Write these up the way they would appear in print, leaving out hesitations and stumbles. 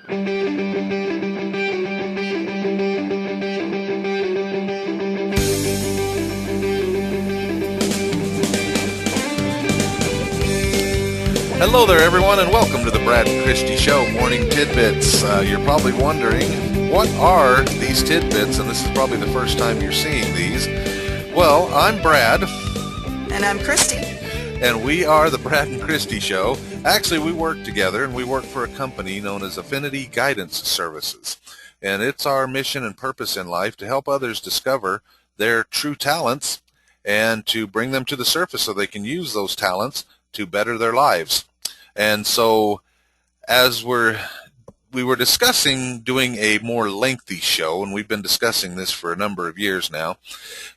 Hello there, everyone, and welcome to the Brad and Christie Show Morning Tidbits. You're probably wondering, what are these tidbits? And this is probably the first time you're seeing these. Well, I'm Brad. And I'm Christy. And we are the Brad and Christie Show. Actually, we work together, and we work for a company known as Affinity Guidance Services. And it's our mission and purpose in life to help others discover their true talents and to bring them to the surface so they can use those talents to better their lives. And so as we were discussing doing a more lengthy show, and we've been discussing this for a number of years now,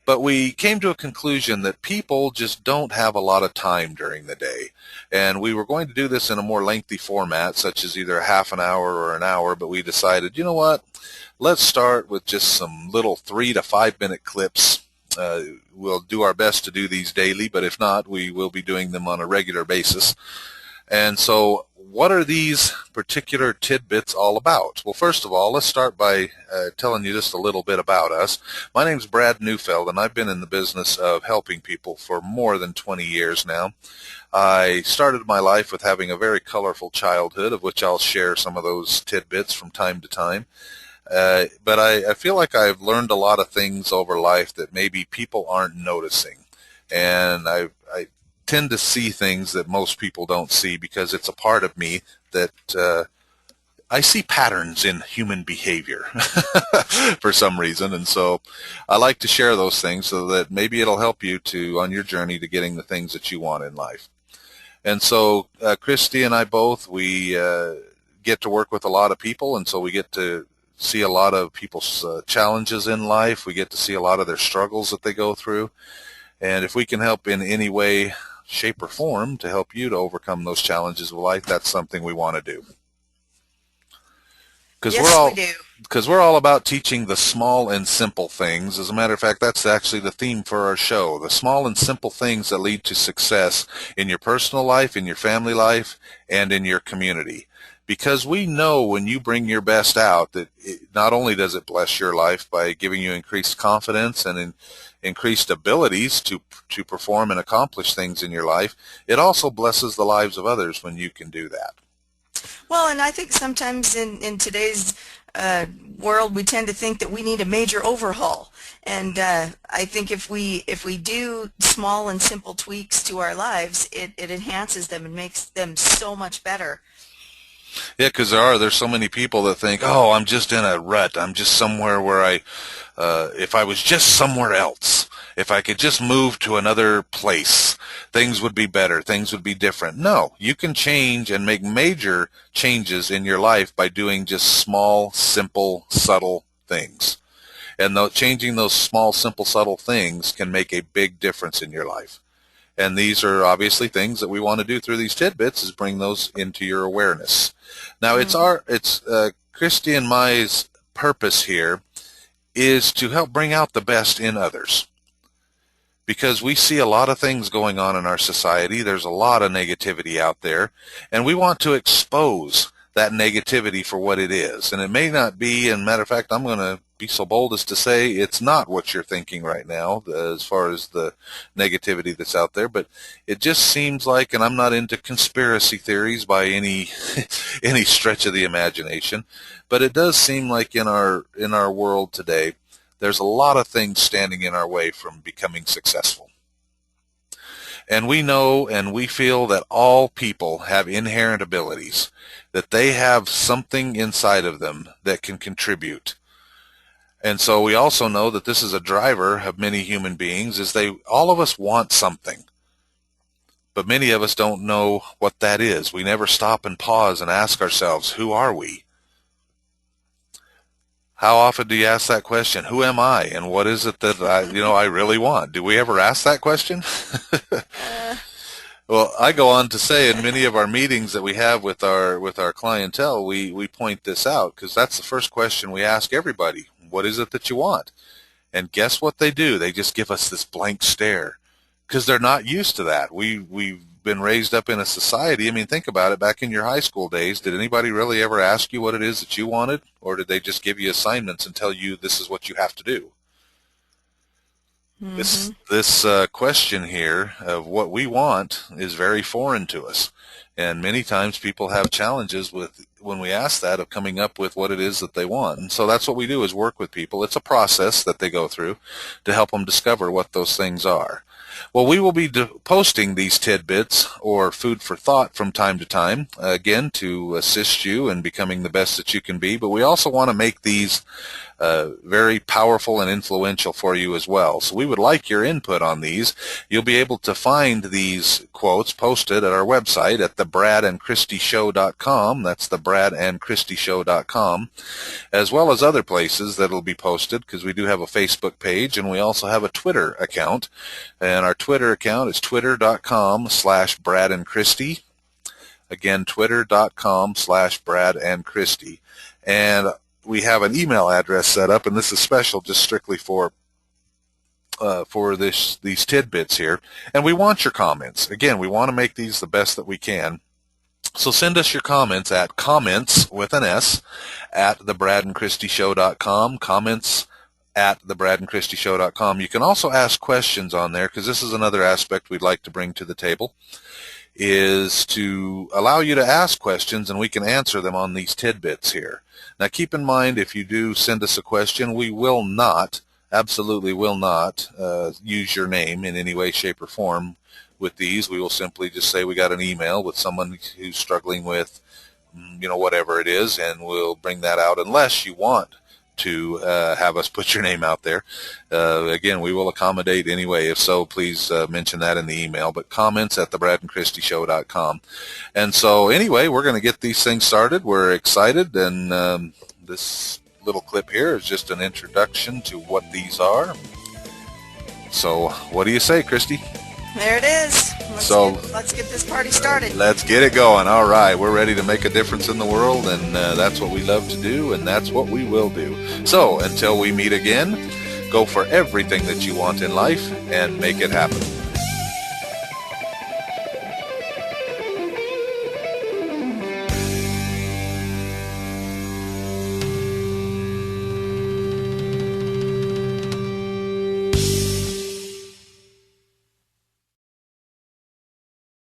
but we came to a conclusion that people just don't have a lot of time during the day. And we were going to do this in a more lengthy format, such as either a half an hour or an hour, but we decided, you know what, let's start with just some little 3 to 5 minute clips. We'll do our best to do these daily, but if not, we will be doing them on a regular basis. And so what are these particular tidbits all about? Well, first of all, let's start by telling you just a little bit about us. My name's Brad Neufeld, and I've been in the business of helping people for more than 20 years now. I started my life with having a very colorful childhood, of which I'll share some of those tidbits from time to time. But I feel like I've learned a lot of things over life that maybe people aren't noticing. And I tend to see things that most people don't see because it's a part of me that I see patterns in human behavior for some reason. And so I like to share those things so that maybe it'll help you on your journey to getting the things that you want in life. And so Christy and I both, we get to work with a lot of people, and so we get to see a lot of people's challenges in life. We get to see a lot of their struggles that they go through. And if we can help in any way, shape, or form to help you to overcome those challenges of life, that's something we want to do. Yes, we do. Because we're all about teaching the small and simple things. As a matter of fact, that's actually the theme for our show, the small and simple things that lead to success in your personal life, in your family life, and in your community. Because we know when you bring your best out that not only does it bless your life by giving you increased confidence and increased abilities to perform and accomplish things in your life, it also blesses the lives of others when you can do that. Well, and I think sometimes in today's world we tend to think that we need a major overhaul. And I think if we do small and simple tweaks to our lives, it enhances them and makes them so much better. Yeah, because there's so many people that think, oh, I'm just in a rut. I'm just somewhere where if I was just somewhere else, if I could just move to another place, things would be better, things would be different. No, you can change and make major changes in your life by doing just small, simple, subtle things. And changing those small, simple, subtle things can make a big difference in your life. And these are obviously things that we want to do through these tidbits, is bring those into your awareness. Now, it's Christy and my purpose here is to help bring out the best in others. Because we see a lot of things going on in our society. There's a lot of negativity out there, and we want to expose that negativity for what it is. And it may not be, and matter of fact, I'm going to be so bold as to say it's not what you're thinking right now as far as the negativity that's out there, but it just seems like, and I'm not into conspiracy theories by any stretch of the imagination, but it does seem like in our world today, there's a lot of things standing in our way from becoming successful. And we know and we feel that all people have inherent abilities, that they have something inside of them that can contribute. And so we also know that this is a driver of many human beings, is all of us want something. But many of us don't know what that is. We never stop and pause and ask ourselves, who are we? How often do you ask that question? Who am I? And what is it that I really want? Do we ever ask that question? Well, I go on to say in many of our meetings that we have with our clientele, we point this out, because that's the first question we ask everybody. What is it that you want? And guess what they do? They just give us this blank stare, because they're not used to that. We've been raised up in a society. I mean, think about it. Back in your high school days, did anybody really ever ask you what it is that you wanted? Or did they just give you assignments and tell you this is what you have to do? Mm-hmm. This question here of what we want is very foreign to us. And many times people have challenges with, when we ask that, of coming up with what it is that they want. And so that's what we do, is work with people. It's a process that they go through to help them discover what those things are. Well, we will be posting these tidbits or food for thought from time to time, again, to assist you in becoming the best that you can be. But we also want to make these very powerful and influential for you as well. So we would like your input on these. You'll be able to find these quotes posted at our website at thebradandchristieshow.com. That's thebradandchristieshow.com, as well as other places that will be posted, because we do have a Facebook page and we also have a Twitter account. And our Twitter account is twitter.com/BradandChristie. Again, twitter.com/BradandChristie. And we have an email address set up, and this is special just strictly for these tidbits here. And we want your comments. Again, we want to make these the best that we can. So send us your comments at comments with an S at thebradandchristieshow.com, comments at thebradandchristieshow.com. You can also ask questions on there, because this is another aspect we'd like to bring to the table, is to allow you to ask questions and we can answer them on these tidbits here. Now keep in mind, if you do send us a question, we will not, absolutely will not, use your name in any way, shape, or form with these. We will simply just say we got an email with someone who's struggling with, whatever it is, and we'll bring that out unless you want to have us put your name out there. Again, we will accommodate anyway. If so, please mention that in the email. But comments at thebradandchristieshow.com. And so anyway, we're going to get these things started. We're excited, and this little clip here is just an introduction to what these are. So what do you say, Christy? There it is. Let's get this party started. Let's get it going. All right. We're ready to make a difference in the world, and that's what we love to do, and that's what we will do. So until we meet again, go for everything that you want in life and make it happen.